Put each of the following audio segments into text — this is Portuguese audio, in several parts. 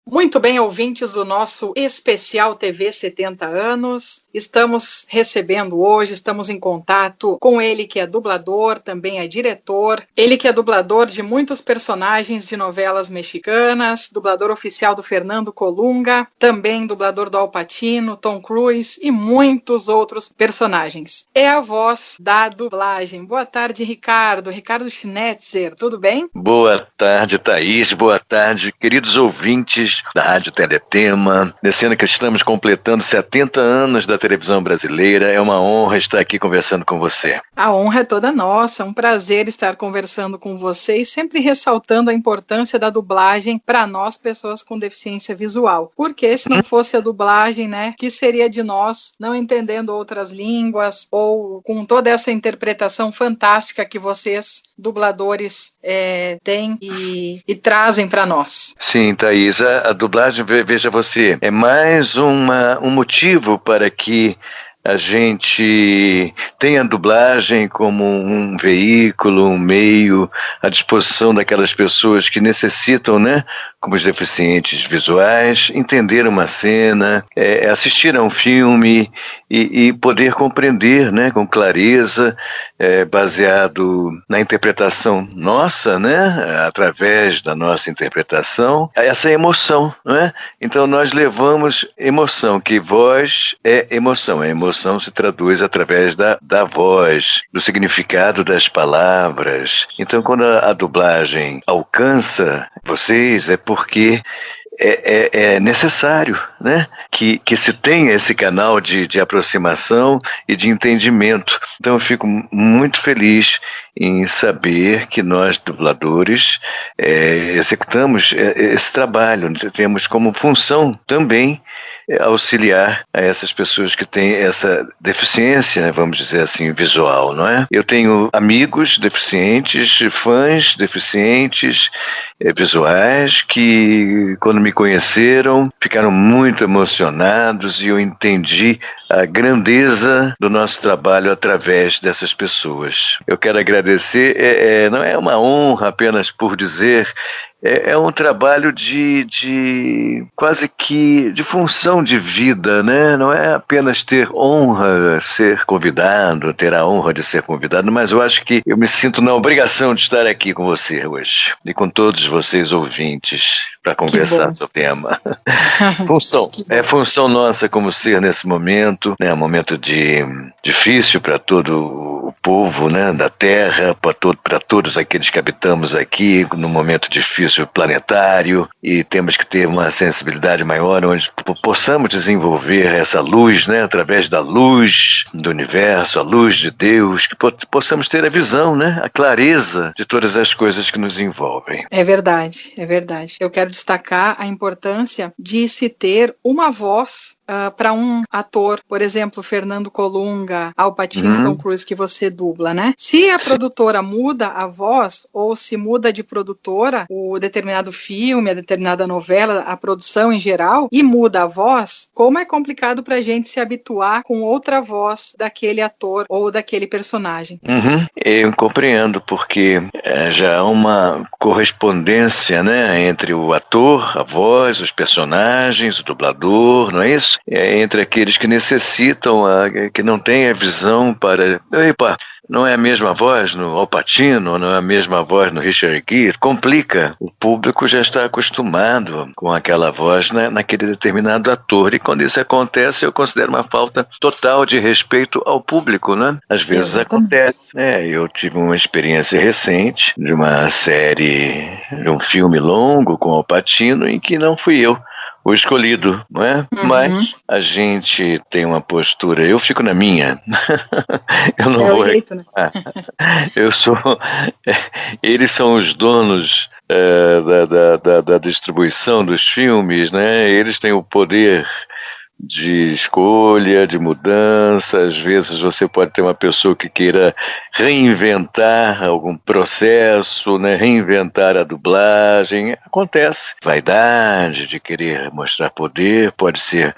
Muito bem, ouvintes do nosso especial TV 70 anos. Estamos recebendo hoje, estamos em contato com ele que é dublador, também é diretor. Ele que é dublador de muitos personagens de novelas mexicanas, dublador oficial do Fernando Colunga, também dublador do Al Pacino, Tom Cruise e muitos outros personagens. É a voz da dublagem. Boa tarde, Ricardo. Ricardo Schnetzer, tudo bem? Boa tarde, Thaís. Boa tarde, queridos ouvintes da Rádio Teletema. Nesse ano que estamos completando 70 anos da televisão brasileira, é uma honra estar aqui conversando com você. A honra é toda nossa, um prazer estar conversando com você e sempre ressaltando a importância da dublagem para nós, pessoas com deficiência visual. Porque se não fosse a dublagem, que seria de nós não entendendo outras línguas ou com toda essa interpretação fantástica que vocês, dubladores, têm e trazem para nós. Sim, Thaís, a dublagem, veja você, é mais um motivo para que a gente tem a dublagem como um veículo, um meio à disposição daquelas pessoas que necessitam, como os deficientes visuais, entender uma cena, assistir a um filme e poder compreender, com clareza, baseado na interpretação nossa, através da nossa interpretação, essa emoção, Então nós levamos emoção, que voz é emoção, a emoção se traduz através da voz, do significado das palavras. Então, quando a dublagem alcança vocês, é porque é necessário, que se tenha esse canal de aproximação e de entendimento. Então, eu fico muito feliz em saber que nós, dubladores, executamos esse trabalho. Temos como função também auxiliar a essas pessoas que têm essa deficiência, vamos dizer assim, visual, não é? Eu tenho amigos deficientes, fãs deficientes visuais que, quando me conheceram, ficaram muito emocionados e eu entendi a grandeza do nosso trabalho através dessas pessoas. Eu quero agradecer, não é uma honra apenas por dizer, é um trabalho de quase que de função de vida, Não é apenas ter honra, ser convidado, ter a honra de ser convidado, mas eu acho que eu me sinto na obrigação de estar aqui com você hoje e com todos vocês ouvintes para conversar sobre o tema. Função nossa como ser nesse momento, um momento difícil para todo o povo, da Terra, para todos aqueles que habitamos aqui, num momento difícil planetário, e temos que ter uma sensibilidade maior onde possamos desenvolver essa luz, através da luz do universo, a luz de Deus, que possamos ter a visão, a clareza de todas as coisas que nos envolvem. É verdade, é verdade. Eu quero destacar a importância de se ter uma voz para um ator, por exemplo, Fernando Colunga, Al Pacino, Tom Cruise, que você dubla, Se a produtora muda a voz ou se muda de produtora o determinado filme, a determinada novela, a produção em geral, e muda a voz, como é complicado pra gente se habituar com outra voz daquele ator ou daquele personagem. Eu compreendo, porque já há uma correspondência, entre o ator, a voz, os personagens, o dublador, não é isso? Entre aqueles que necessitam, que não têm a visão para... Não é a mesma voz no Al Pacino, não é a mesma voz no Richard Gere, complica. O público já está acostumado com aquela voz naquele determinado ator, e quando isso acontece, eu considero uma falta total de respeito ao público, Às vezes acontece. Eu tive uma experiência recente de uma série, de um filme longo com Al Pacino, em que não fui eu o escolhido, não é? Mas a gente tem uma postura, eu fico na minha. Eu não vou. O jeito, Eu sou. Eles são os donos da distribuição dos filmes, Eles têm o poder de escolha, de mudança. Às vezes você pode ter uma pessoa que queira reinventar algum processo, reinventar a dublagem. Acontece. Vaidade de querer mostrar poder pode ser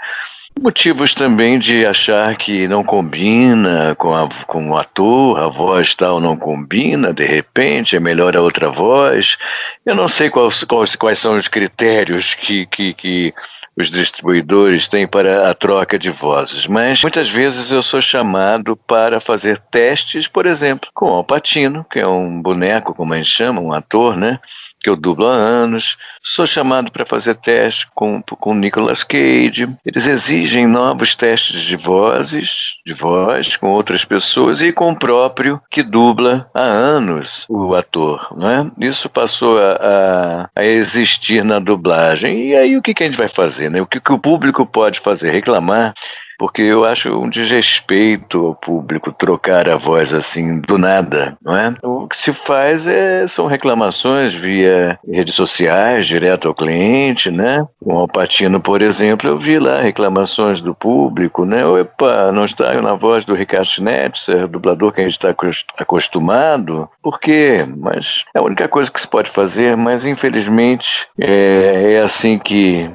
Motivos também de achar que não combina com o ator, a voz tal não combina, de repente é melhor a outra voz. Eu não sei quais são os critérios que os distribuidores têm para a troca de vozes, mas muitas vezes eu sou chamado para fazer testes, por exemplo, com Al Pacino, que é um boneco, como a gente chama, um ator, né? Que eu dublo há anos. Sou chamado para fazer testes com Nicolas Cage. Eles exigem novos testes de voz com outras pessoas e com o próprio que dubla há anos o ator, né? Isso passou a existir na dublagem. E aí o que a gente vai fazer, né? O que o público pode fazer? Reclamar? Porque eu acho um desrespeito ao público trocar a voz assim do nada, não é? O que se faz são reclamações via redes sociais, direto ao cliente, né? Com o Al Pacino, por exemplo, eu vi lá reclamações do público, né? Opa, não está na voz do Ricardo Schnetzer, dublador que a gente está acostumado. Por quê? Mas é a única coisa que se pode fazer, mas infelizmente é assim que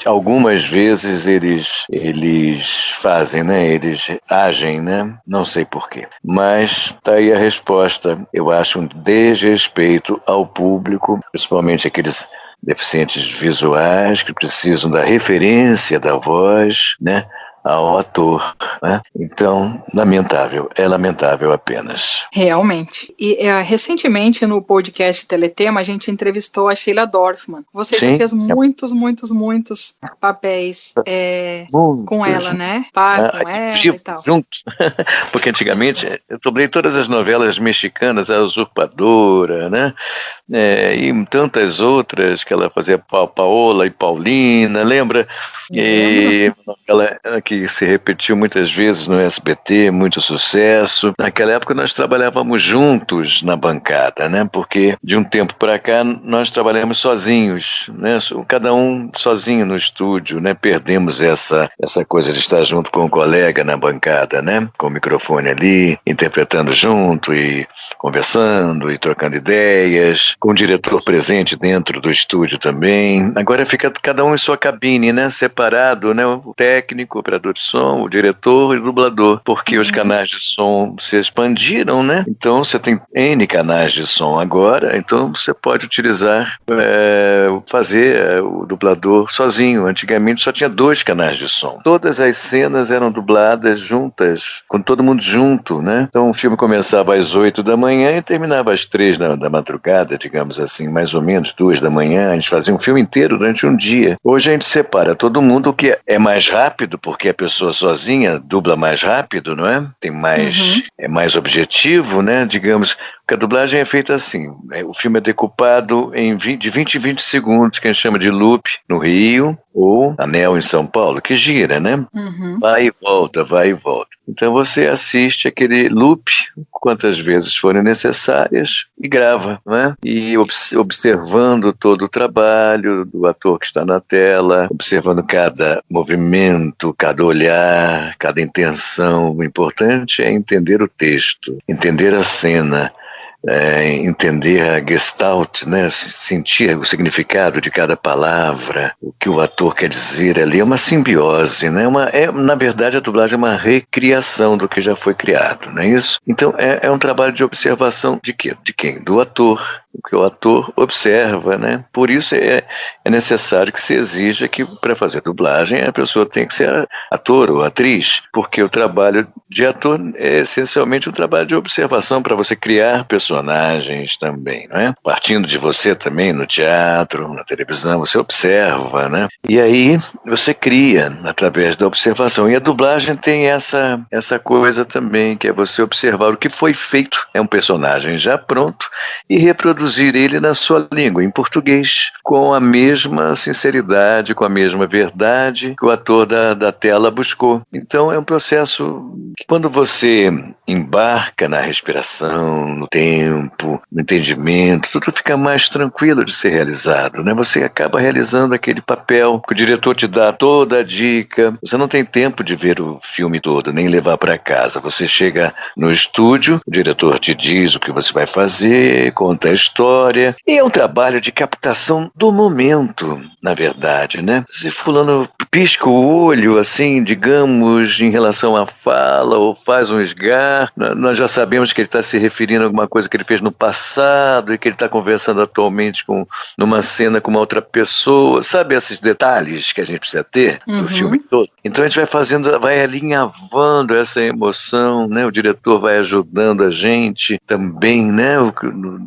algumas vezes eles fazem, né? Eles agem, né? Não sei porquê. Mas tá aí a resposta. Eu acho um desrespeito ao público, principalmente aqueles deficientes visuais que precisam da referência da voz, né? Ao ator, né? Então, é lamentável apenas. Realmente. E recentemente no podcast Teletema a gente entrevistou a Sheila Dorfman. Você já fez muitos papéis com ela, né? Com ela e tal. Junto. Porque antigamente eu dublei todas as novelas mexicanas, A Usurpadora, né? E tantas outras que ela fazia, Paola e Paulina, lembra? E ela que se repetiu muitas vezes no SBT, muito sucesso. Naquela época nós trabalhávamos juntos na bancada, né? Porque de um tempo para cá nós trabalhamos sozinhos, né? Cada um sozinho no estúdio, né? Perdemos essa coisa de estar junto com o colega na bancada, né? Com o microfone ali, interpretando junto e conversando e trocando ideias, com o diretor presente dentro do estúdio também. Agora fica cada um em sua cabine, né? Separado, né? O técnico, o operador de som, o diretor e o dublador, porque os canais de som se expandiram, né? Então você tem N canais de som agora, então você pode utilizar, fazer o dublador sozinho. Antigamente só tinha 2 canais de som. Todas as cenas eram dubladas juntas, com todo mundo junto, né? Então o filme começava às 8 da manhã e terminava às 3 da madrugada, digamos assim, mais ou menos 2 da manhã. A gente fazia um filme inteiro durante um dia. Hoje a gente separa todo mundo, o que é mais rápido, porque a pessoa sozinha dubla mais rápido, não é? Tem mais, é mais objetivo, né? Digamos que a dublagem é feita assim, o filme é decupado de 20 em 20 segundos, que a gente chama de loop no Rio, ou anel em São Paulo, que gira, né? Vai e volta, vai e volta. Então você assiste aquele loop quantas vezes forem necessárias e grava, né? E observando todo o trabalho do ator que está na tela, observando cada movimento, cada olhar, cada intenção. O importante é entender o texto, entender a cena, entender a gestalt, né? Sentir o significado de cada palavra, o que o ator quer dizer ali. É uma simbiose, né? Na verdade, a dublagem é uma recriação do que já foi criado, não é isso? Então, é um trabalho de observação de quê? De quem? Do ator. O que o ator observa, né? Por isso é necessário que se exija que, para fazer dublagem, a pessoa tem que ser ator ou atriz, porque o trabalho de ator é essencialmente um trabalho de observação para você criar personagens também, não é? Partindo de você também no teatro, na televisão, você observa, né? E aí você cria através da observação. E a dublagem tem essa coisa também, que é você observar o que foi feito. É um personagem já pronto e reproduzir ele na sua língua, em português, com a mesma sinceridade, com a mesma verdade que o ator da tela buscou. Então é um processo que, quando você embarca na respiração, no tempo, no entendimento, tudo fica mais tranquilo de ser realizado, né? Você acaba realizando aquele papel que o diretor te dá toda a dica. Você não tem tempo de ver o filme todo, nem levar para casa. Você chega no estúdio, o diretor te diz o que você vai fazer, conta a história, e é um trabalho de captação do momento, na verdade, né? Se fulano pisca o olho, assim, digamos, em relação à fala, ou faz um esgar, nós já sabemos que ele está se referindo a alguma coisa que ele fez no passado e que ele está conversando atualmente numa cena com uma outra pessoa. Sabe esses detalhes que a gente precisa ter no filme todo? Então a gente vai alinhavando essa emoção, né? O diretor vai ajudando a gente também, né?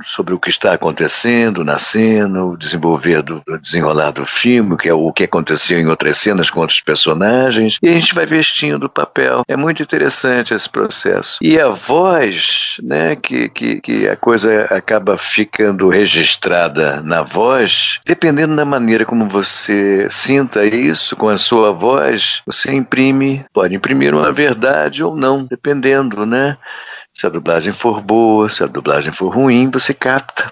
Sobre o que está acontecendo na cena, o desenvolver do desenrolar do filme, que é o que aconteceu em outras cenas com outros personagens, e a gente vai vestindo o papel. É muito interessante esse processo. E a voz, né? Que a coisa acaba ficando registrada na voz, dependendo da maneira como você sinta isso com a sua voz, você pode imprimir uma verdade ou não, dependendo, né? Se a dublagem for boa, se a dublagem for ruim, você capta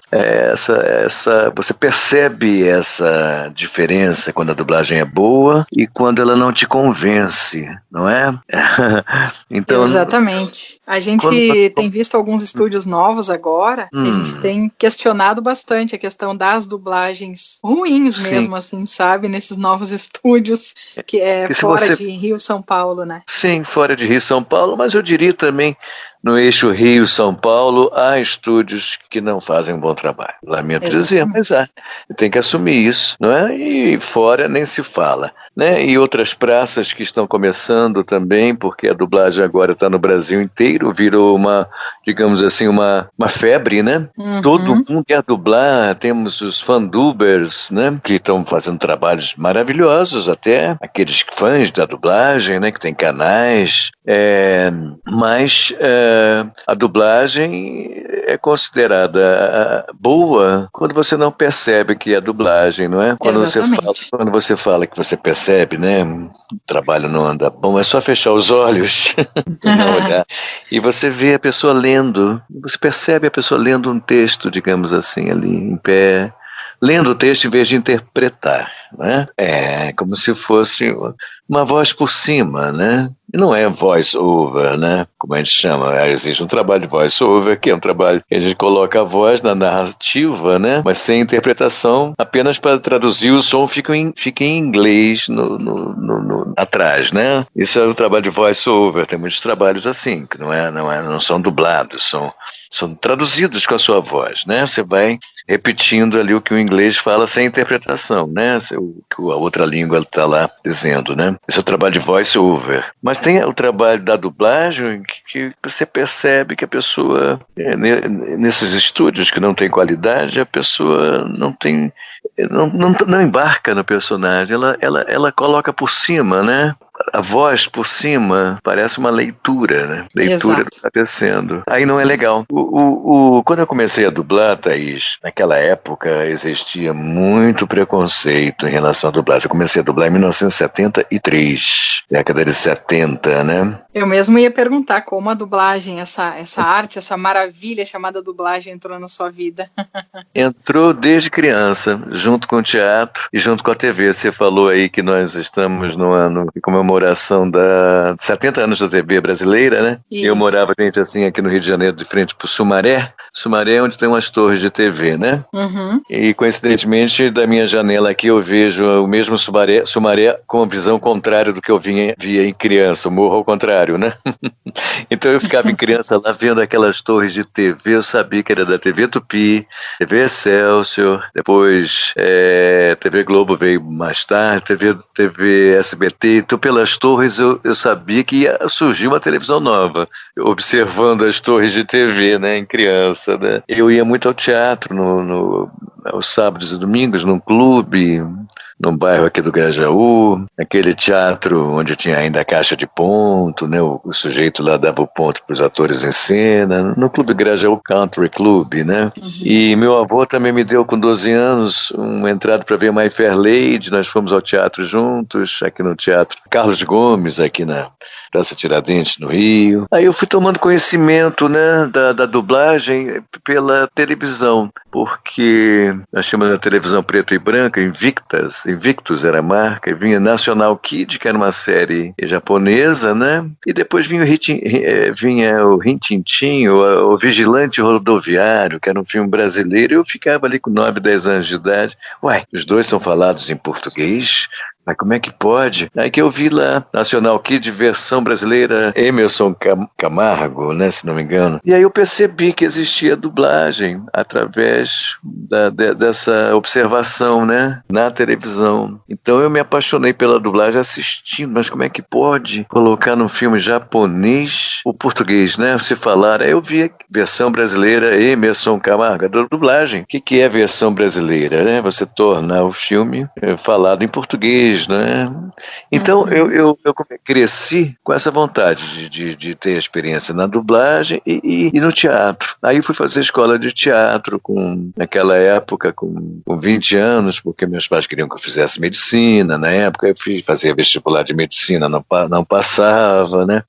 você percebe essa diferença quando a dublagem é boa e quando ela não te convence, não é? Então, exatamente. A gente tem visto alguns estúdios novos agora, e a gente tem questionado bastante a questão das dublagens ruins mesmo, assim, sabe? Nesses novos estúdios, que é fora de Rio, São Paulo, né? Sim, fora de Rio, São Paulo, mas eu diria também no eixo Rio-São Paulo, há estúdios que não fazem um bom trabalho. Lamento dizer, mas há. Tem que assumir isso, não é? E fora nem se fala, né? E outras praças que estão começando também, porque a dublagem agora está no Brasil inteiro, virou digamos assim, uma febre, né? Todo mundo quer dublar, temos os fandubers, né? Que estão fazendo trabalhos maravilhosos, até aqueles fãs da dublagem, né? Que tem canais, mas a dublagem é considerada boa quando você não percebe que é dublagem, não é? Quando você fala que você percebe, né? O trabalho não anda bom, é só fechar os olhos e não olhar. E você vê a pessoa lendo, você percebe a pessoa lendo um texto, digamos assim, ali em pé, lendo o texto em vez de interpretar, né? É como se fosse uma voz por cima, né? E não é voice over, né? Como a gente chama. Existe um trabalho de voice over, que é um trabalho que a gente coloca a voz na narrativa, né? Mas sem interpretação, apenas para traduzir o som fica em inglês atrás, né? Isso é o trabalho de voice over. Tem muitos trabalhos assim, que não são dublados, são traduzidos com a sua voz, né? Você vai repetindo ali o que o inglês fala sem interpretação, né? O que a outra língua está lá dizendo, né? Esse é o trabalho de voice over. Mas tem o trabalho da dublagem que você percebe que a pessoa, nesses estúdios que não tem qualidade, a pessoa não embarca no personagem, ela coloca por cima, né? A voz por cima parece uma leitura, né? Leitura do que está acontecendo. Aí não é legal. Quando eu comecei a dublar, Thaís, naquela época existia muito preconceito em relação à dublagem. Eu comecei a dublar em 1973, década de 70, né? Eu mesmo ia perguntar como a dublagem, essa arte, essa maravilha chamada dublagem entrou na sua vida. Entrou desde criança, junto com o teatro e junto com a TV. Você falou aí que nós estamos no ano de comemoração da 70 anos da TV brasileira, né? Isso. Eu morava, gente, assim, aqui no Rio de Janeiro, de frente pro Sumaré. Sumaré é onde tem umas torres de TV, né? E, coincidentemente, da minha janela aqui eu vejo o mesmo Sumaré com a visão contrária do que eu via em criança, o morro ao contrário, né? Então eu ficava em criança lá vendo aquelas torres de TV, eu sabia que era da TV Tupi, TV Excelsior, depois TV Globo veio mais tarde, TV SBT. Então pelas torres eu sabia que ia surgir uma televisão nova, observando as torres de TV, né, em criança, né? Eu ia muito ao teatro aos sábados e domingos, num clube, num bairro aqui do Grajaú, aquele teatro onde tinha ainda a caixa de ponto, né? O sujeito lá dava o ponto para os atores em cena, no Clube Grajaú Country Club, né? E meu avô também me deu com 12 anos uma entrada para ver My Fair Lady, nós fomos ao teatro juntos, aqui no Teatro Carlos Gomes, aqui na Praça Tiradentes, no Rio. Aí eu fui tomando conhecimento, né, da dublagem pela televisão, porque nós tínhamos a televisão preto e branca, Invictus era a marca, e vinha National Kid, que era uma série japonesa, né, e depois vinha o Rin Tin Tin, o Vigilante Rodoviário, que era um filme brasileiro, e eu ficava ali com 9, 10 anos de idade. Uai, os dois são falados em português? Mas como é que pode? Aí que eu vi lá, National Kid, versão brasileira, Emerson Camargo, né, se não me engano. E aí eu percebi que existia dublagem através dessa observação, né, na televisão. Então eu me apaixonei pela dublagem assistindo, mas como é que pode colocar num filme japonês o português, né, se falar? Aí eu vi a versão brasileira, Emerson Camargo, da dublagem. O que é versão brasileira, né? Você tornar o filme falado em português, né? Então eu cresci com essa vontade de ter experiência na dublagem e no teatro. Aí fui fazer escola de teatro naquela época com 20 anos, porque meus pais queriam que eu fizesse medicina. Na época eu fui fazer vestibular de medicina, não passava, né?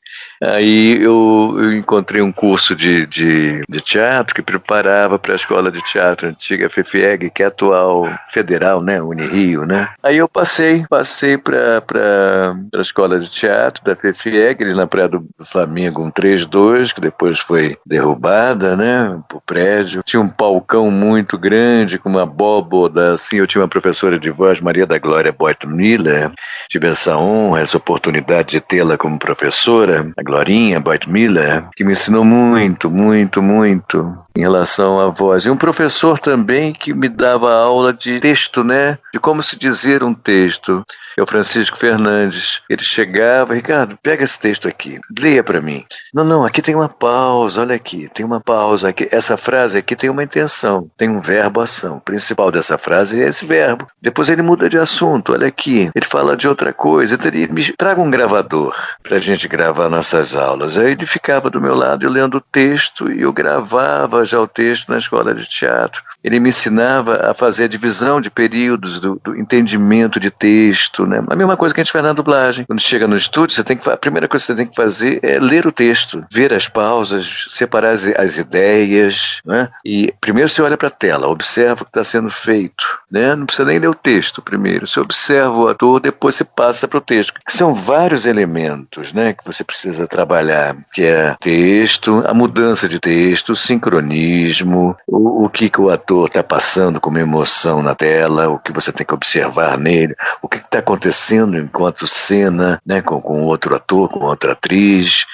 Aí eu encontrei um curso de teatro que preparava para a escola de teatro antiga FFEG, que é atual federal, né? Unirio, né? Aí eu passei para a escola de teatro da FFEG, ali na Praia do Flamengo, 132, que depois foi derrubada, né? O prédio. Tinha um palcão muito grande, com uma abóboda, assim. Eu tinha uma professora de voz, Maria da Glória Boyd Miller. Tive essa honra, essa oportunidade de tê-la como professora, a Glorinha Boyd Miller, que me ensinou muito, muito, muito em relação à voz. E um professor também que me dava aula de texto, né? De como se dizer um texto. É o Francisco Fernandes. Ele chegava, Ricardo, pega esse texto aqui, leia para mim. Não, aqui tem uma pausa, olha aqui, tem uma pausa aqui. Essa frase aqui tem uma intenção, tem um verbo ação. O principal dessa frase é esse verbo. Depois ele muda de assunto, olha aqui, ele fala de outra coisa. Então ele me traga um gravador pra gente gravar nossas aulas. Aí ele ficava do meu lado, eu lendo o texto, e eu gravava já o texto na escola de teatro. Ele me ensinava a fazer a divisão de períodos do entendimento de texto, né? A mesma coisa que a gente faz na dublagem. Quando chega no estúdio, a primeira coisa que você tem que fazer é ler o texto, ver as pausas, separar as ideias, né? E primeiro você olha para a tela, observa o que está sendo feito, né? Não precisa nem ler o texto primeiro. Você observa o ator, depois você passa para o texto. São vários elementos, né, que você precisa trabalhar, que é texto, a mudança de texto, o sincronismo, o que o ator está passando como emoção na tela, o que você tem que observar nele, o que está acontecendo enquanto cena, né, com outro ator, com outra atriz.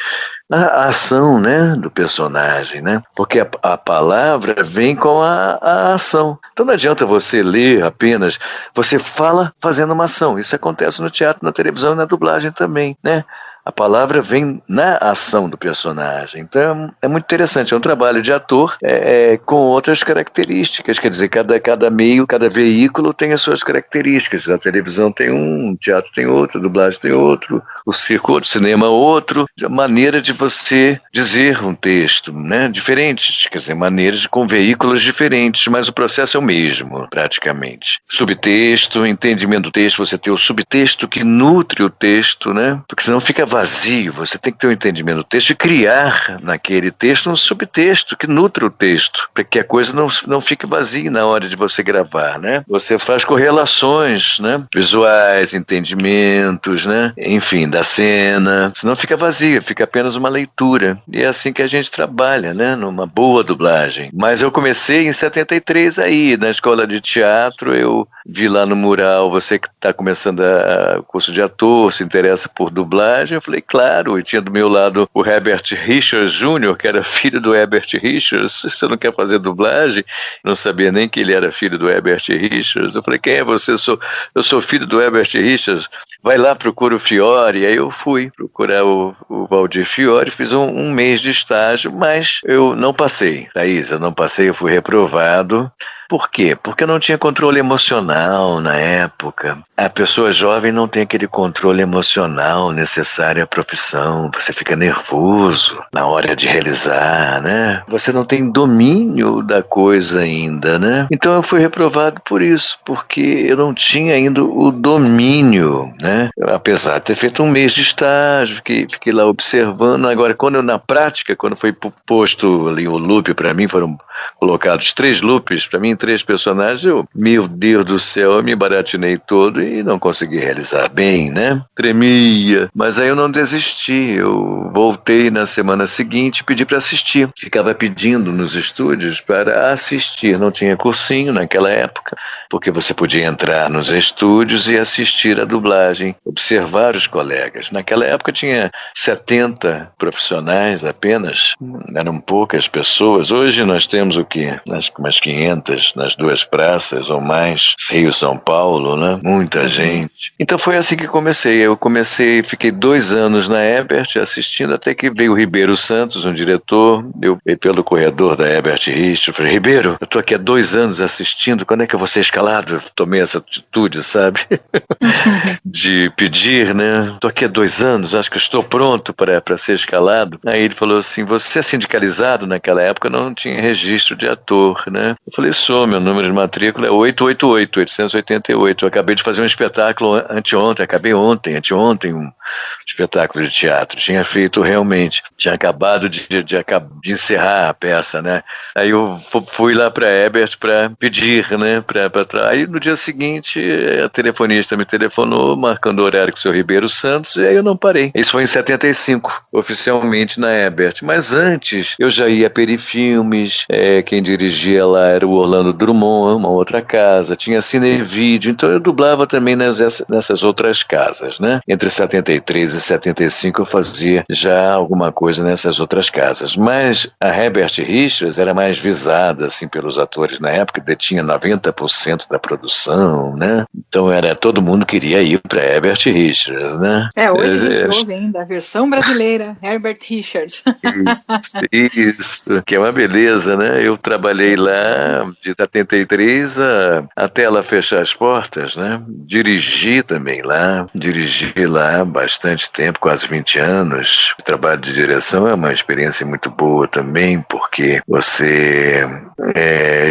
A ação, né, do personagem, né? Porque a palavra vem com a ação. Então não adianta você ler apenas, você fala fazendo uma ação. Isso acontece no teatro, na televisão e na dublagem também, né? A palavra vem na ação do personagem. Então é muito interessante, é um trabalho de ator com outras características. Quer dizer, cada meio, cada veículo tem as suas características. A televisão tem um, o teatro tem outro, a dublagem tem outro, o circo outro, o cinema outro. A maneira de você dizer um texto, né? Diferentes, quer dizer, maneiras com veículos diferentes, mas o processo é o mesmo, praticamente. Subtexto, entendimento do texto, você tem o subtexto que nutre o texto, né? Porque senão fica vazio, você tem que ter um entendimento do texto e criar naquele texto um subtexto que nutra o texto, para que a coisa não fique vazia na hora de você gravar, né? Você faz correlações, né? Visuais, entendimentos, né? Enfim, da cena, senão fica vazia, fica apenas uma leitura. E é assim que a gente trabalha, né? Numa boa dublagem. Mas eu comecei em 73 aí, na escola de teatro, eu vi lá no mural, você que está começando o curso de ator, se interessa por dublagem, eu falei, claro, e tinha do meu lado o Herbert Richards Jr., que era filho do Herbert Richards. Você não quer fazer dublagem? Não sabia nem que ele era filho do Herbert Richards. Eu falei, quem é você? Eu sou filho do Herbert Richards. Vai lá, procura o Fiore. Aí eu fui procurar o Valdir Fiore, fiz um mês de estágio, mas eu não passei, Thaís, eu não passei, eu fui reprovado. Por quê? Porque eu não tinha controle emocional na época. A pessoa jovem não tem aquele controle emocional necessário à profissão. Você fica nervoso na hora de realizar, né? Você não tem domínio da coisa ainda, né? Então eu fui reprovado por isso, porque eu não tinha ainda o domínio, né? Apesar de ter feito um mês de estágio, fiquei lá observando. Agora, na prática, quando foi posto ali o loop para mim, foram colocados 3 loops para mim, 3 personagens, meu Deus do céu, eu me baratinei todo e não consegui realizar bem, né? Tremia, mas aí eu não desisti, eu voltei na semana seguinte e pedi para assistir. Ficava pedindo nos estúdios para assistir, não tinha cursinho naquela época, porque você podia entrar nos estúdios e assistir a dublagem, observar os colegas. Naquela época tinha 70 profissionais apenas, eram poucas pessoas. Hoje nós temos o quê? Umas 500 nas 2 praças ou mais, Rio, São Paulo, né? Muita gente. Então foi assim que comecei. Eu fiquei 2 anos na Ebert assistindo, até que veio o Ribeiro Santos, um diretor, eu pelo corredor da Ebert Richter, falei, Ribeiro, eu tô aqui há 2 anos assistindo, quando é que eu vou ser escalado? Eu tomei essa atitude, sabe? De pedir, né? Tô aqui há 2 anos, acho que eu estou pronto para ser escalado. Aí ele falou assim, você é sindicalizado? Naquela época não tinha registro de ator, né? Eu falei, meu número de matrícula é 888. Eu acabei de fazer um espetáculo anteontem, um espetáculo de teatro. Tinha feito realmente, tinha acabado de encerrar a peça, né? Aí eu fui lá para Ebert para pedir, né? Aí no dia seguinte a telefonista me telefonou, marcando horário com o seu Ribeiro Santos, e aí eu não parei. Isso foi em 75, oficialmente na Ebert. Mas antes eu já ia a Perifilmes, quem dirigia lá era o Orlando Drummond, uma outra casa, tinha Cinevídeo, então eu dublava também nessas outras casas, né? Entre 73 e 75 eu fazia já alguma coisa nessas outras casas, mas a Ebert Richards era mais visada assim pelos atores na época, detinha 90% da produção, né? Então todo mundo queria ir para Ebert Richards, né? Hoje a gente ouve ainda a versão brasileira, Herbert Richards. Isso, que é uma beleza, né? Eu trabalhei lá de 73 até ela fechar as portas, né? Dirigi lá bastante tempo, quase 20 anos. O trabalho de direção é uma experiência muito boa também, porque você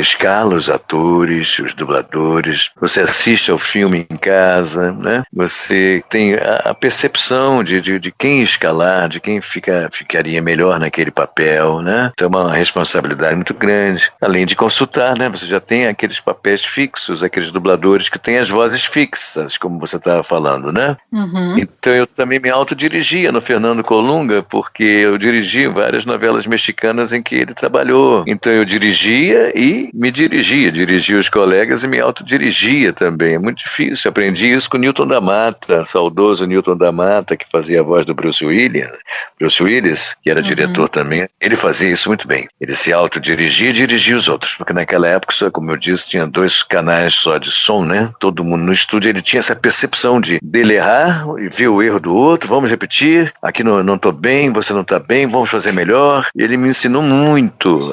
escala os atores, os dubladores, você assiste ao filme em casa, né? Você tem a percepção de quem escalar, de quem ficaria melhor naquele papel, né? Então é uma responsabilidade muito grande. Além de consultar, né? Você já tem aqueles papéis fixos, aqueles dubladores que têm as vozes fixas, como você estava falando, né? Uhum. Então eu também me autodirigia no Fernando Colunga, porque eu dirigi várias novelas mexicanas em que ele trabalhou. Então eu dirigia e me dirigia os colegas e me autodirigia também. É muito difícil. Aprendi isso com o Newton da Mata, saudoso Newton da Mata, que fazia a voz do Bruce Willis, que era diretor também. Ele fazia isso muito bem. Ele se autodirigia e dirigia os outros, porque naquela época, como eu disse, tinha 2 canais só de som, né? Todo mundo no estúdio, ele tinha essa percepção dele errar e ver o erro do outro, vamos repetir, aqui não estou bem, você não está bem, vamos fazer melhor. E ele me ensinou muito,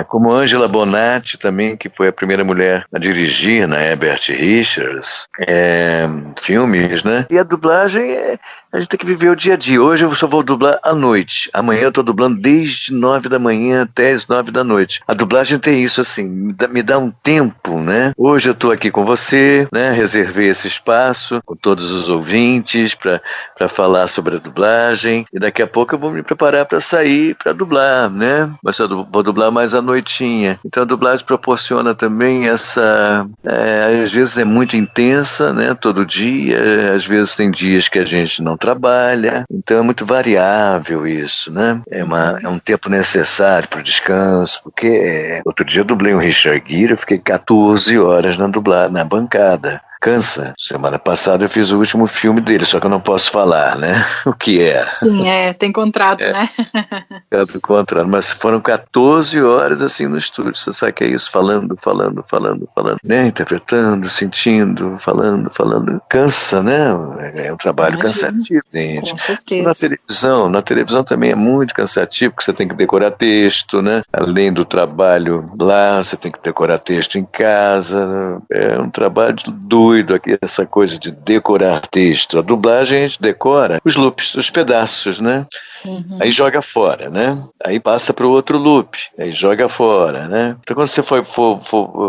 como Angela Bonatti também, que foi a primeira mulher a dirigir na Ebert Richards, filmes, né? E a dublagem a gente tem que viver o dia a dia. Hoje eu só vou dublar à noite. Amanhã eu estou dublando desde 9 da manhã até as 9 da noite. A dublagem tem isso assim, me dá um tempo, né? Hoje eu estou aqui com você, né? Reservei esse espaço com todos os ouvintes para falar sobre a dublagem. E daqui a pouco eu vou me preparar para sair para dublar, né? Mas eu vou dublar mais à noitinha. Então a dublagem proporciona também essa... às vezes é muito intensa, né? Todo dia. Às vezes tem dias que a gente não trabalha, então é muito variável isso, né? É um tempo necessário para o descanso, porque outro dia eu dublei um Richard Gere, eu fiquei 14 horas na bancada. Cansa. Semana passada eu fiz o último filme dele, só que eu não posso falar, né? O que é. Sim, tem contrato, né? Contrato, mas foram 14 horas assim no estúdio, você sabe que é isso? Falando, né? Interpretando, sentindo, falando. Cansa, né? É um trabalho cansativo, gente. Com certeza. Na televisão também é muito cansativo, porque você tem que decorar texto, né? Além do trabalho lá, você tem que decorar texto em casa. É um trabalho doido aqui, essa coisa de decorar texto. A dublagem a gente decora os loops, os pedaços, né? Aí joga fora, né? Aí passa para o outro loop, aí joga fora, né? Então quando você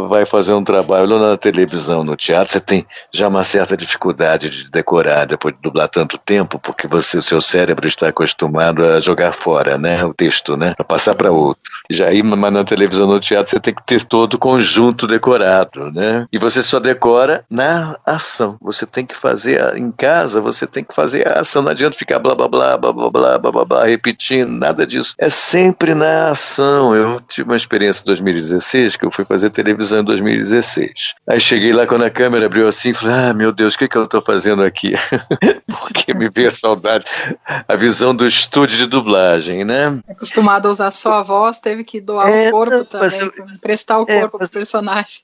vai fazer um trabalho na televisão, no teatro, você tem já uma certa dificuldade de decorar depois de dublar tanto tempo, porque o seu cérebro está acostumado a jogar fora, né? O texto, né? Para passar para outro. Já aí, mas na televisão, no teatro, você tem que ter todo o conjunto decorado, né? E você só decora na ação. Você tem que fazer em casa, você tem que fazer a ação. Não adianta ficar blá blá blá blá blá blá blá blá, blá repetindo, nada disso. É sempre na ação. Eu tive uma experiência em 2016, que eu fui fazer televisão em 2016. Aí cheguei lá, quando a câmera abriu assim, falei, meu Deus, o que eu estou fazendo aqui? Porque me veio a saudade, a visão do estúdio de dublagem, né? Acostumado a usar só a voz, teve que doar o corpo também, emprestar o corpo pro personagem.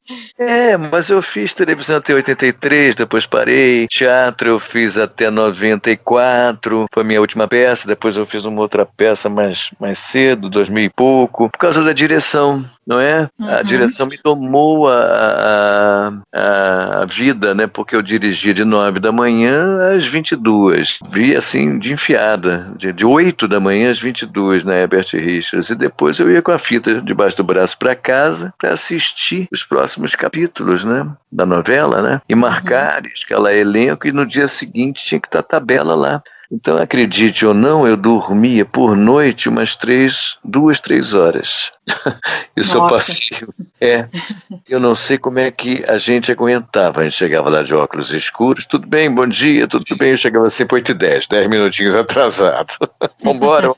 Mas eu fiz televisão até 83, depois parei. Teatro eu fiz até 94, foi a minha última peça. Depois eu fiz uma outra peça mais cedo, 2000 e pouco, por causa da direção, não é? A direção me tomou a vida, né? Porque eu dirigia de 9 da manhã às 22. Vi assim, de enfiada, de 8 da manhã às 22 na Herbert Richards. E depois eu ia com a fita debaixo do braço para casa para assistir os próximos capítulos, né? Da novela, né? E marcar, escalar elenco, e no dia seguinte tinha que estar a tabela lá. Então, acredite ou não, eu dormia por noite umas 2, 3 horas. Isso eu passei. Eu não sei como é que a gente aguentava. A gente chegava lá de óculos escuros, tudo bem, bom dia, tudo bem. Eu chegava sempre 8h10, 10 minutinhos atrasado. Vambora.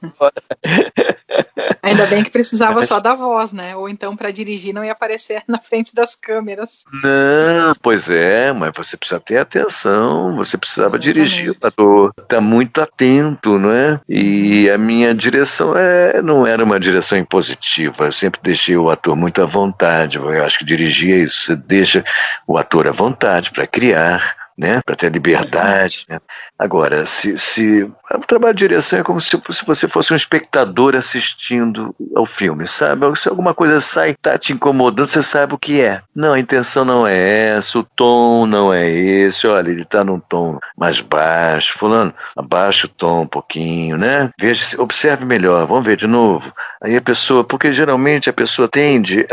Ainda bem que precisava só da voz, né? Ou então, para dirigir, não ia aparecer na frente das câmeras. Não, pois é, mas você precisa ter atenção, você precisava dirigir, o ator tá muito atento, não é? E a minha direção não era uma direção impositiva, eu sempre deixei o ator muito à vontade. Eu acho que dirigir é isso, você deixa o ator à vontade para criar, né, para ter liberdade, né? Agora, se o trabalho de direção é como se você fosse um espectador assistindo ao filme, sabe? Se alguma coisa tá te incomodando, você sabe o que é. Não, a intenção não é essa, o tom não é esse, olha, ele tá num tom mais baixo, fulano, abaixa o tom um pouquinho, né? Veja, observe melhor, vamos ver de novo. Aí porque geralmente a pessoa tende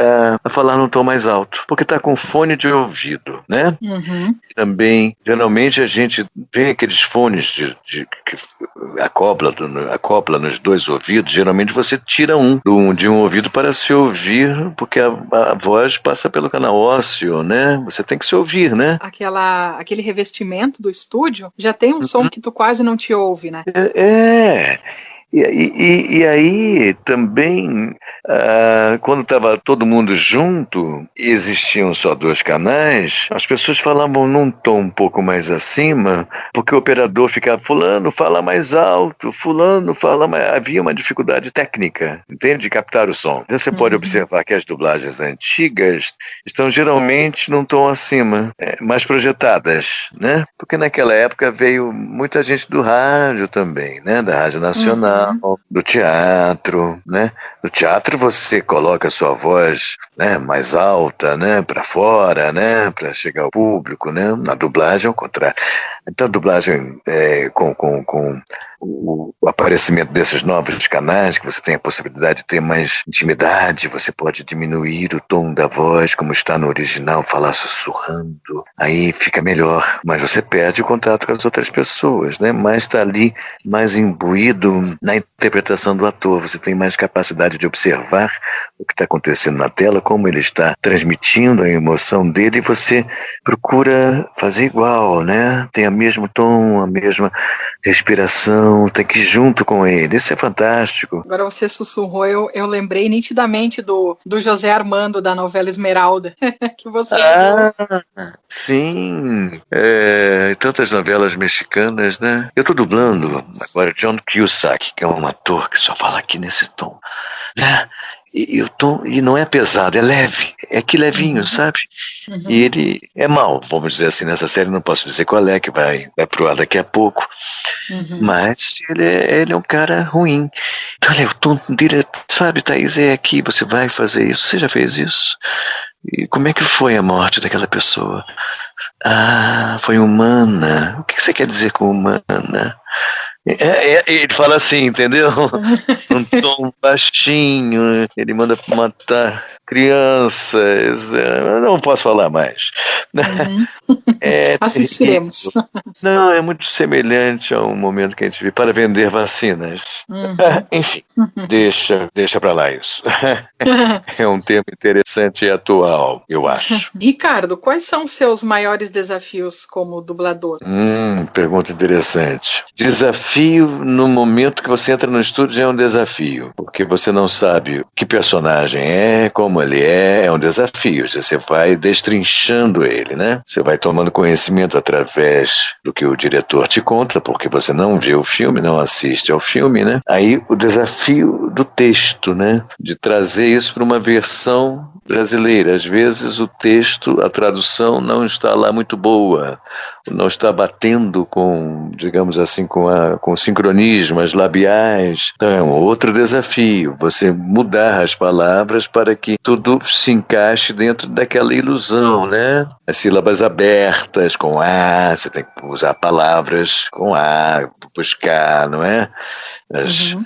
a falar num tom mais alto, porque tá com fone de ouvido, né? Também, geralmente a gente vê aqueles fones que acopla nos dois ouvidos. Geralmente você tira de um ouvido para se ouvir, porque a voz passa pelo canal ósseo, né? Você tem que se ouvir, né? Aquele revestimento do estúdio já tem um som que tu quase não te ouve, né? E aí também, quando estava todo mundo junto e existiam só 2 canais, as pessoas falavam num tom um pouco mais acima, porque o operador ficava, fulano fala mais alto, fulano fala mais... Havia uma dificuldade técnica, entende? De captar o som. Então você pode observar que as dublagens antigas estão geralmente num tom acima, mais projetadas, né? Porque naquela época veio muita gente do rádio também, né? Da Rádio Nacional. Do teatro, né? No teatro você coloca a sua voz, né, mais alta, né, para fora, né, para chegar ao público, né? Na dublagem ao contrário. Então a dublagem com o aparecimento desses novos canais, que você tem a possibilidade de ter mais intimidade, você pode diminuir o tom da voz, como está no original, falar sussurrando, aí fica melhor, mas você perde o contato com as outras pessoas, né? Mas está ali mais imbuído na interpretação do ator, você tem mais capacidade de observar o que está acontecendo na tela, como ele está transmitindo a emoção dele, e você procura fazer igual, né? Tem o mesmo tom, a mesma respiração, tem que ir junto com ele. Isso é fantástico. Agora você sussurrou, eu lembrei nitidamente do José Armando da novela Esmeralda, que você sim, tantas novelas mexicanas, né? Eu estou dublando agora John Cusack, que é um ator que só fala aqui nesse tom, né? E o tom, e não é pesado, é leve, é que levinho, sabe? E ele é mau, vamos dizer assim, nessa série, não posso dizer qual é, que vai pro ar daqui a pouco, mas ele é um cara ruim. Então, olha, o tom dele, sabe, Thaís, é aqui, você vai fazer isso, você já fez isso? E como é que foi a morte daquela pessoa? Foi humana. O que você quer dizer com humana? Ele fala assim, entendeu? Um tom baixinho, ele manda matar crianças. Eu não posso falar mais. Uhum. É Assistiremos. Não, é muito semelhante ao momento que a gente vive para vender vacinas. Uhum. Enfim, deixa para lá isso. É um tema interessante e atual, eu acho. Ricardo, quais são os seus maiores desafios como dublador? Pergunta interessante. Desafio no momento que você entra no estúdio já é um desafio, porque você não sabe que personagem é, como ele é um desafio. Você vai destrinchando ele, né? Você vai tomando conhecimento através do que o diretor te conta, porque você não vê o filme, não assiste ao filme, né? Aí o desafio do texto, né? De trazer isso para uma versão brasileira. Às vezes o texto, a tradução não está lá muito boa, não está batendo com, digamos assim, com o sincronismo, as labiais. Então é um outro desafio, você mudar as palavras para que tudo se encaixe dentro daquela ilusão, né? As sílabas abertas, com A, você tem que usar palavras com A, buscar, não é?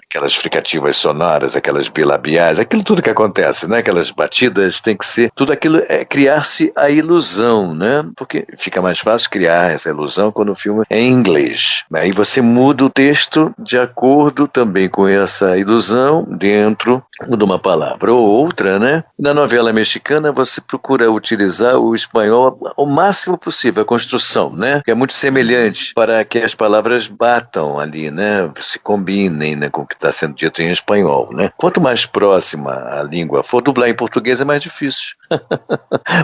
Aquelas fricativas sonoras, aquelas bilabiais, aquilo tudo que acontece, né? Aquelas batidas, tem que ser, tudo aquilo é criar-se a ilusão, né? Porque fica mais fácil criar essa ilusão quando o filme é em inglês. Aí você muda o texto de acordo também com essa ilusão dentro de uma palavra ou outra, né? Na novela mexicana você procura utilizar o espanhol o máximo possível, a construção, né? Que é muito semelhante para que as palavras batam ali, né? Se combinem, né, com o que está sendo dito em espanhol, né? Quanto mais próxima a língua for, dublar em português é mais difícil.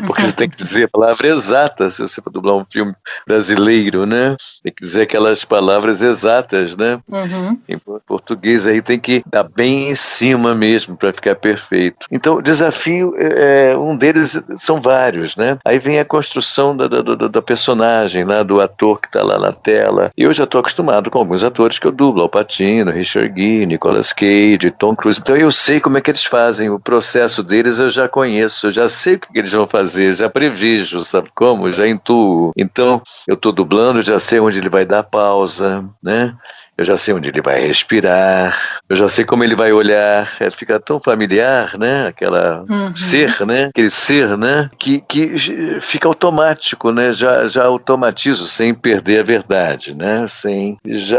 Porque você tem que dizer a palavra exata se você for dublar um filme brasileiro, né? Tem que dizer aquelas palavras exatas, né? Em português aí tem que dar bem em cima mesmo para ficar perfeito. Então o desafio, um deles são vários, né? Aí vem a construção da personagem, lá, do ator que está lá na tela. Eu já estou acostumado com alguns atores que eu dublo, Al Pacino, Richard Gere, Nicolas Cage, Tom Cruise. Então eu sei como é que eles fazem, o processo deles eu já conheço, eu já sei o que eles vão fazer, já prevejo, sabe como? Já intuo. Então eu estou dublando, já sei onde ele vai dar pausa, né? Eu já sei onde ele vai respirar, eu já sei como ele vai olhar, fica tão familiar, né? Aquela ser, né? Aquele ser, né? Que fica automático, né? Já automatizo sem perder a verdade, né?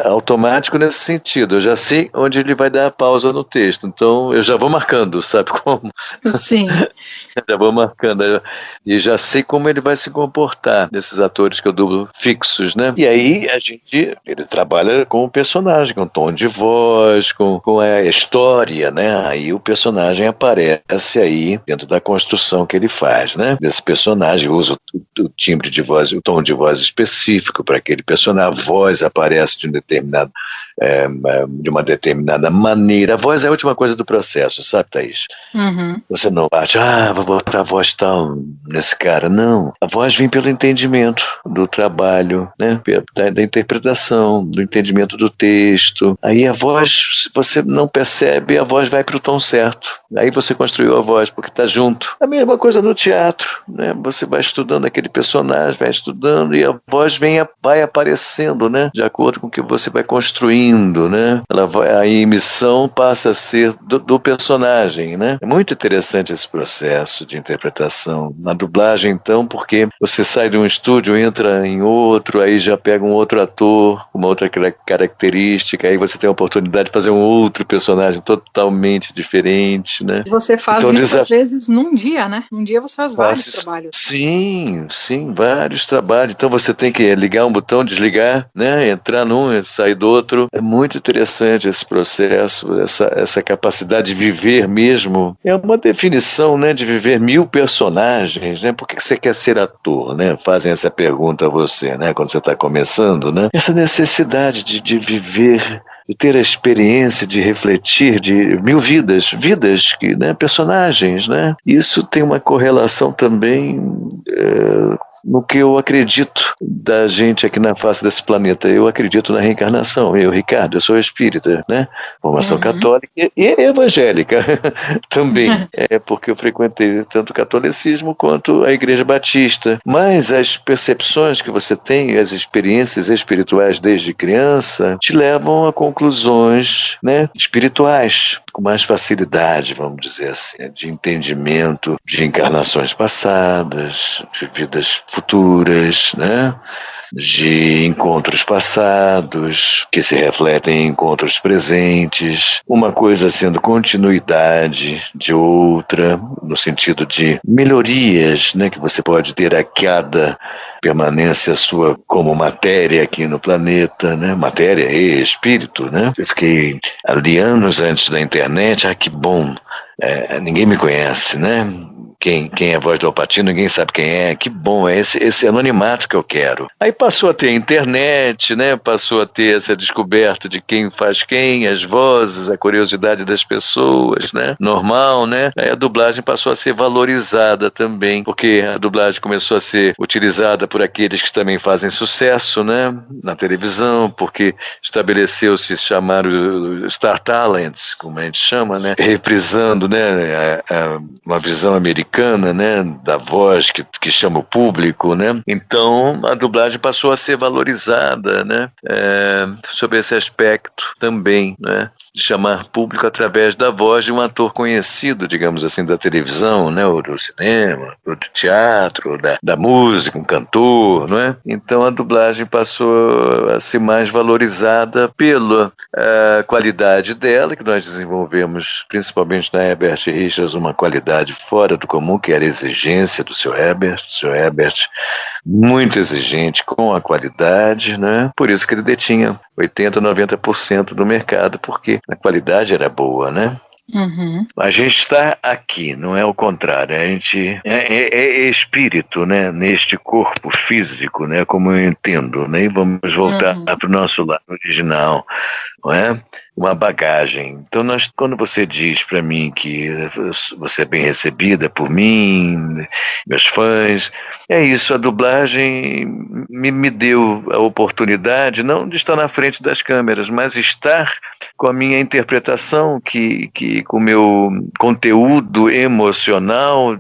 Automático nesse sentido. Eu já sei onde ele vai dar a pausa no texto, então eu já vou marcando, sabe como? Sim. Já vou marcando e já sei como ele vai se comportar desses atores que eu dublo fixos, né? E aí ele trabalha com o personagem, com o tom de voz, com a história, né? Aí o personagem aparece aí dentro da construção que ele faz, né? Desse personagem, usa o timbre de voz, o tom de voz específico para aquele personagem, a voz aparece de uma determinada maneira. A voz é a última coisa do processo, sabe, Thaís? Você não bate, vou botar a voz tal nesse cara. Não. A voz vem pelo entendimento do trabalho, né? Da interpretação, do entendimento do texto. Aí a voz, se você não percebe, a voz vai para o tom certo. Aí você construiu a voz, porque está junto. A mesma coisa no teatro, né? Você vai estudando aquele personagem, vai estudando e a voz vai aparecendo, né? De acordo com o que você vai construindo, né? A emissão passa a ser do personagem, né? É muito interessante esse processo de interpretação. Na dublagem, então, porque você sai de um estúdio, entra em outro, aí já pega um outro ator, uma outra característica, aí você tem a oportunidade de fazer um outro personagem totalmente diferente, né? Você faz então, isso às vezes num dia, né? Num dia você faz vários trabalhos. Sim, vários trabalhos. Então você tem que ligar um botão, desligar, né? Entrar num, sair do outro. É muito interessante esse processo, essa capacidade de viver mesmo. É uma definição, né, de viver 1000 personagens, né? Por que você quer ser ator, né? Fazem essa pergunta a você, né? Quando você está começando, né? Essa necessidade de viver, de ter a experiência de refletir de 1000 vidas que, né, personagens, né? Isso tem uma correlação também no que eu acredito da gente aqui na face desse planeta. Eu acredito na reencarnação. Eu, Ricardo, eu sou espírita, né? Formação católica e evangélica também. Porque eu frequentei tanto o catolicismo quanto a Igreja Batista. Mas as percepções que você tem, as experiências espirituais desde criança, te levam a conclusões, né, espirituais, com mais facilidade, vamos dizer assim, de entendimento de encarnações passadas, de vidas futuras, né? De encontros passados que se refletem em encontros presentes, uma coisa sendo continuidade de outra, no sentido de melhorias, né, que você pode ter a cada permanência sua como matéria aqui no planeta, né, matéria e espírito, né. Eu fiquei ali anos antes da internet, que bom, ninguém me conhece, né. Quem é a voz do Al Pacino, ninguém sabe quem é, que bom, é esse anonimato que eu quero. Aí passou a ter a internet, né? Passou a ter essa descoberta de quem faz quem, as vozes, a curiosidade das pessoas, né? Normal, né? Aí a dublagem passou a ser valorizada também, porque a dublagem começou a ser utilizada por aqueles que também fazem sucesso, né? Na televisão, porque estabeleceu-se chamar o Star Talents, como a gente chama, né? Reprisando, né? Uma visão americana, né, da voz que chama o público, né? Então a dublagem passou a ser valorizada, né, sob esse aspecto também, né, de chamar público através da voz de um ator conhecido, digamos assim, da televisão, né, ou do cinema, ou do teatro, da música, um cantor, não é? Então a dublagem passou a ser mais valorizada pela qualidade dela, que nós desenvolvemos principalmente na Herbert Richards, uma qualidade fora do comum, que era a exigência do seu Herbert. O seu Herbert, muito exigente com a qualidade, né? Por isso que ele detinha 80%, 90% do mercado, porque a qualidade era boa, né? A gente está aqui, não é o contrário, a gente é espírito, né, neste corpo físico, né, como eu entendo, né, e vamos voltar para o nosso lado original, não é? Uma bagagem. Então, quando você diz para mim que você é bem recebida por mim, meus fãs, é isso, a dublagem me deu a oportunidade, não de estar na frente das câmeras, mas estar com a minha interpretação, com o meu conteúdo emocional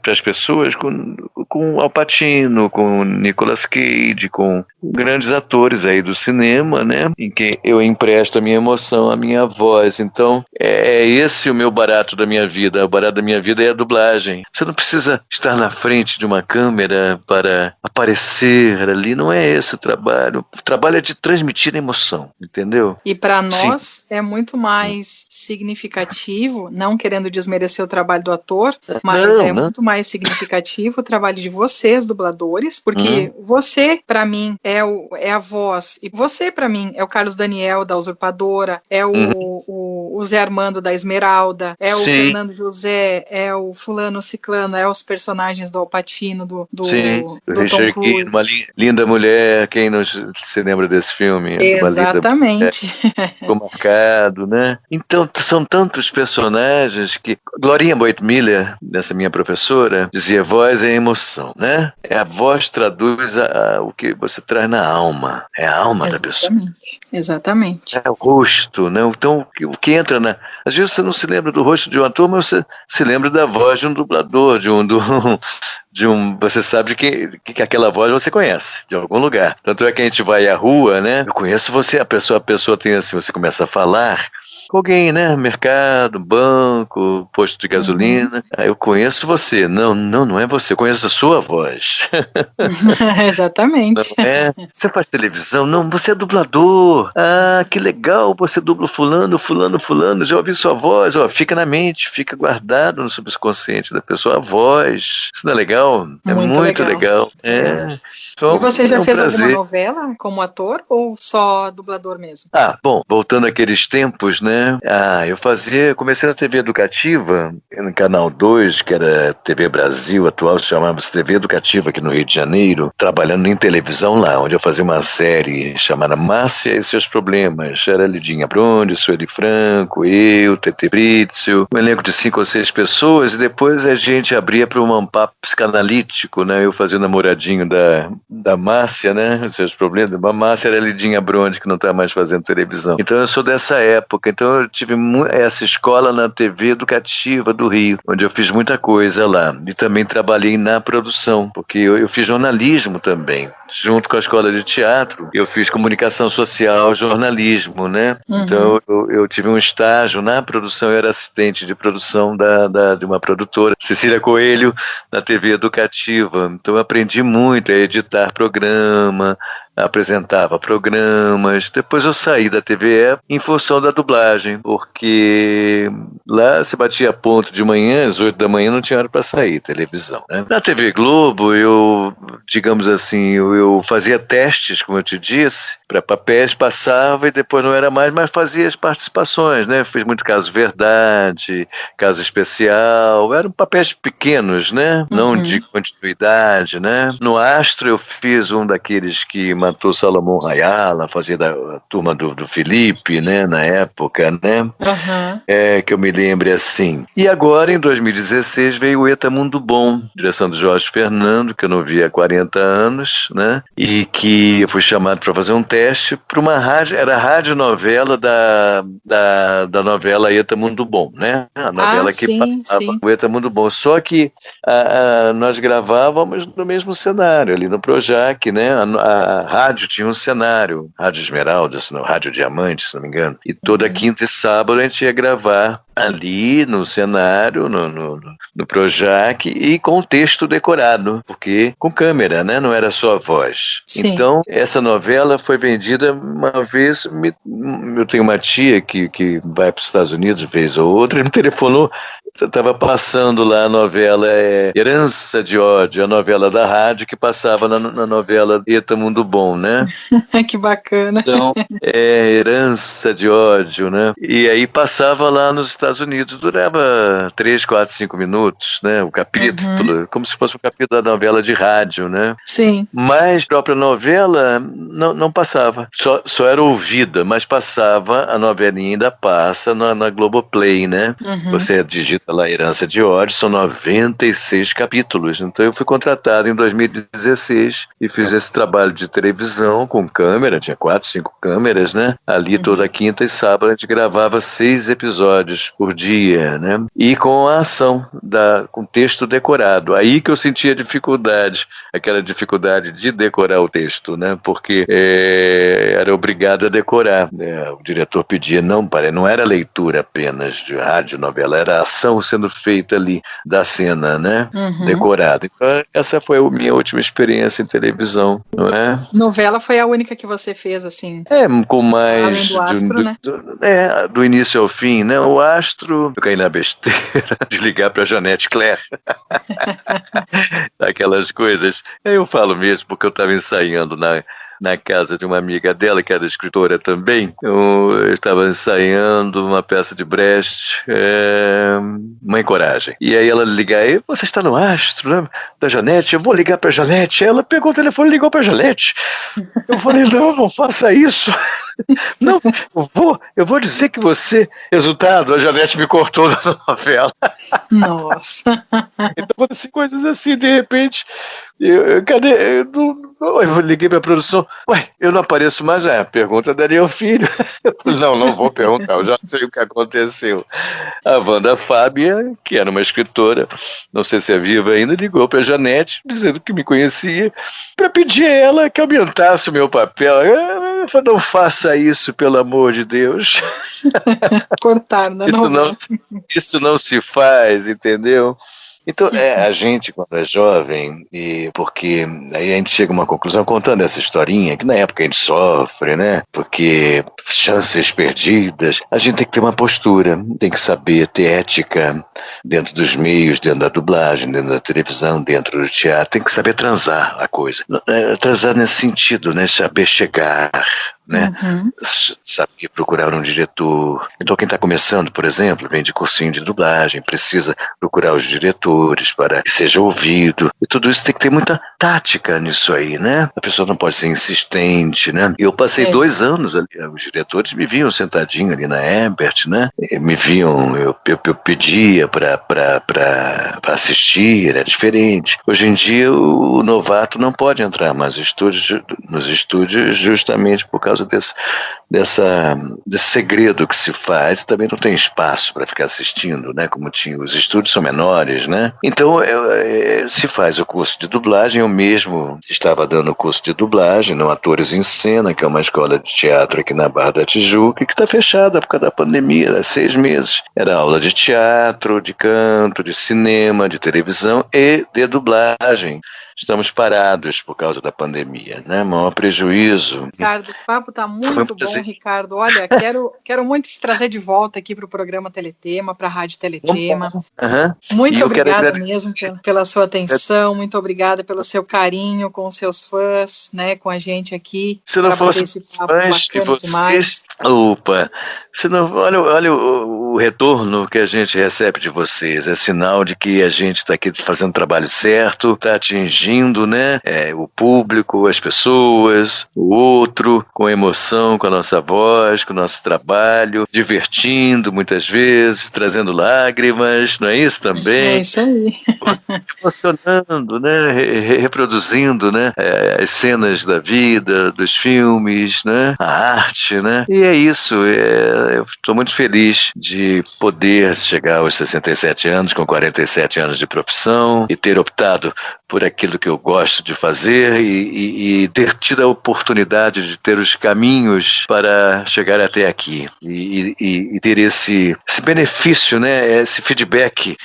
para as pessoas, com Al Pacino, com Nicolas Cage, com grandes atores aí do cinema, né, em que eu empresto a minha emoção, a minha voz. Então, é esse o meu barato da minha vida. O barato da minha vida é a dublagem. Você não precisa estar na frente de uma câmera para aparecer ali, não é esse o trabalho. O trabalho é de transmitir a emoção, entendeu? E para nós é muito mais significativo, não querendo desmerecer o trabalho do ator, mas muito mais significativo o trabalho de vocês, dubladores, porque você, para mim, é a voz, e você, para mim, é o Carlos Daniel da Usurpadora, é o Zé Armando da Esmeralda, é o Fernando José, é o fulano ciclano, é os personagens do Al Pacino, do Tom Cruise. Uma linda mulher, quem não se lembra desse filme? Exatamente. Ficou marcado, né? Então, são tantos personagens que... Glorinha Boitmiller, essa minha professora, dizia, voz é emoção, né? A voz traduz o que você traz na alma. É a alma da pessoa. Exatamente. É o rosto, né? Então, o que entra na... Às vezes você não se lembra do rosto de um ator, mas você se lembra da voz de um dublador, você sabe que aquela voz você conhece, de algum lugar. Tanto é que a gente vai à rua, né? Eu conheço você, a pessoa tem assim, você começa a falar com alguém, né? Mercado, banco, posto de gasolina. Eu conheço você. Não é você. Eu conheço a sua voz. Exatamente. Não é? Você faz televisão? Não, você é dublador. Ah, que legal, você dubla fulano. Já ouvi sua voz. Fica na mente, fica guardado no subconsciente da pessoa a voz. Isso não é legal? É muito legal. Então, e você já fez alguma novela como ator ou só dublador mesmo? Bom, voltando àqueles tempos, né? né? Comecei na TV Educativa, no Canal 2, que era TV Brasil, atual chamava-se TV Educativa aqui no Rio de Janeiro, trabalhando em televisão lá, onde eu fazia uma série chamada Márcia e Seus Problemas. Era Lidinha Bronde, Sueli Franco, eu, Tete Britzel, um elenco de 5 ou 6 pessoas, e depois a gente abria para um papo psicanalítico, né? Eu fazia o namoradinho da Márcia, né? Os seus problemas. A Márcia era a Lidinha Bronde, que não está mais fazendo televisão. Então eu sou dessa época. Então eu tive essa escola na TV Educativa do Rio, onde eu fiz muita coisa lá. E também trabalhei na produção, porque eu fiz jornalismo também. Junto com a escola de teatro, eu fiz comunicação social, jornalismo, né? Uhum. Então eu tive um estágio na produção, eu era assistente de produção de uma produtora, Cecília Coelho, na TV Educativa. Então eu aprendi muito a editar programa, apresentava programas. Depois eu saí da TVE em função da dublagem, porque lá se batia ponto de manhã, às 8 da manhã não tinha hora para sair, televisão, né? Na TV Globo, eu fazia testes, como eu te disse, para papéis, passava e depois não era mais, mas fazia as participações, né? Fiz muito Caso Verdade, Caso Especial, eram papéis pequenos, né? Não de continuidade, né? No Astro eu fiz um daqueles que matou Salomão Rayala, fazia da turma do Felipe, né? Na época, né? Que eu me lembre assim. E agora, em 2016, veio o Eta Mundo Bom, direção do Jorge Fernando, que eu não via há 40 anos, né? E que eu fui chamado para fazer um teste para uma rádio, era a radionovela da novela Eta Mundo Bom, né? A novela que passava o Eta Mundo Bom. Só que nós gravávamos no mesmo cenário, ali no Projac, né? A rádio tinha um cenário, Rádio Esmeralda, Rádio Diamante, se não me engano. E toda quinta e sábado a gente ia gravar ali no cenário, no Projac, e com o texto decorado, porque com câmera, né? Não era só a voz. Sim. Então, essa novela foi vendida uma vez. Eu tenho uma tia que vai para os Estados Unidos, vez ou outra, me telefonou. Estava passando lá a novela Herança de Ódio, a novela da rádio que passava na novela Eta Mundo Bom, né? Que bacana. Então, Herança de Ódio, né? E aí passava lá nos Estados Unidos, durava 3, 4, 5 minutos, né? O capítulo, como se fosse um capítulo da novela de rádio, né? Sim. Mas a própria novela não passava, só era ouvida, mas passava, a novelinha ainda passa na Globoplay, né? Você digita lá Herança de Ódio, são 96 capítulos. Então eu fui contratado em 2016 e fiz esse trabalho de televisão com câmera, tinha 4, 5 câmeras, né? Ali toda quinta e sábado a gente gravava 6 episódios por dia, né? E com a ação, com texto decorado. Aí que eu sentia dificuldade, aquela dificuldade de decorar o texto, né? Porque era obrigado a decorar, né? O diretor pedia, não era leitura apenas de rádio, novela, era ação sendo feita ali da cena, né? Decorada. Então essa foi a minha última experiência em televisão, não é? Novela foi a única que você fez, assim? Com mais... Além do Astro, né? Do início ao fim, né? O Astro, eu caí na besteira de ligar para a Janete Claire. Aquelas coisas. Eu falo mesmo porque eu estava ensaiando na casa de uma amiga dela, que era escritora também. Eu estava ensaiando uma peça de Brecht, Mãe Coragem. E aí ela liga, você está no Astro, né? Da Janete? Eu vou ligar para a Janete. Ela pegou o telefone e ligou para a Janete. Eu falei, não faça isso. Não, eu vou dizer que você... Resultado, a Janete me cortou da novela. Nossa. Então, acontecem coisas assim, de repente... Cadê? Eu liguei para a produção. Eu não apareço mais. Pergunta da Ariel Filho. Eu falei, não vou perguntar, eu já sei o que aconteceu. A Wanda Fábia, que era uma escritora, não sei se é viva ainda, ligou para a Janete, dizendo que me conhecia, para pedir a ela que aumentasse o meu papel. Eu falei, não faça isso, pelo amor de Deus. Cortar, né? Isso não se faz, entendeu? Então, a gente, quando é jovem, porque aí a gente chega a uma conclusão contando essa historinha, que na época a gente sofre, né? Porque chances perdidas, a gente tem que ter uma postura, tem que saber ter ética dentro dos meios, dentro da dublagem, dentro da televisão, dentro do teatro, tem que saber transar a coisa. Transar nesse sentido, né? Saber chegar, né? Saber procurar um diretor. Então quem está começando, por exemplo, vem de cursinho de dublagem, precisa procurar os diretores para que seja ouvido. E tudo isso tem que ter muita tática nisso aí, né? A pessoa não pode ser insistente, né? Eu passei 2 anos ali, os diretores me viam sentadinho ali na Ebert, né? Me viam, eu pedia para assistir, era diferente. Hoje em dia o novato não pode entrar mais nos estúdios justamente por causa desse segredo que se faz, e também não tem espaço para ficar assistindo, né? Como tinha, os estúdios são menores, né? Então se faz o curso de dublagem. Eu mesmo estava dando o curso de dublagem no Atores em Cena, que é uma escola de teatro aqui na Barra da Tijuca, que está fechada por causa da pandemia, há 6 meses. Era aula de teatro, de canto, de cinema, de televisão e de dublagem. Estamos parados por causa da pandemia, né? Maior prejuízo. Ricardo, o papo está muito bom, Ricardo. Olha, quero muito te trazer de volta aqui para o programa Teletema, para a Rádio Teletema. Muito obrigada mesmo pela sua atenção, muito obrigada pelo seu carinho com os seus fãs, né? Com a gente aqui. Se não fosse esse papo bacana demais. Opa! Olha o retorno que a gente recebe de vocês. É sinal de que a gente está aqui fazendo o trabalho certo, está atingindo, né? O público, as pessoas, o outro, com emoção, com a nossa voz, com o nosso trabalho, divertindo muitas vezes, trazendo lágrimas, não é isso também? É isso aí. Emocionando, né? Reproduzindo, né? As cenas da vida, dos filmes, né? A arte, né? E é isso. Eu estou muito feliz de poder chegar aos 67 anos, com 47 anos de profissão, e ter optado por aquilo que eu gosto de fazer e ter tido a oportunidade de ter os caminhos para chegar até aqui e ter esse benefício, né? Esse feedback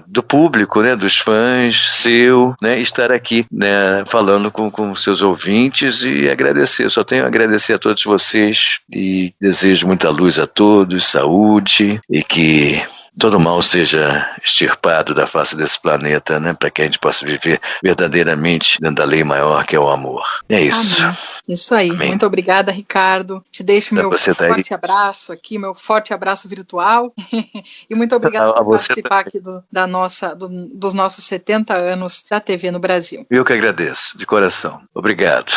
do público, né? Dos fãs, seu, né? Estar aqui, né? Falando com seus ouvintes e agradecer. Eu só tenho a agradecer a todos vocês e desejo muita luz a todos, saúde e que todo mal seja extirpado da face desse planeta, né? Para que a gente possa viver verdadeiramente dentro da lei maior que é o amor. É isso. Amém. Isso aí. Amém. Muito obrigada, Ricardo. Te deixo meu forte abraço aqui, meu forte abraço virtual. E muito obrigada por participar aqui dos nossos 70 anos da TV no Brasil. Eu que agradeço, de coração. Obrigado.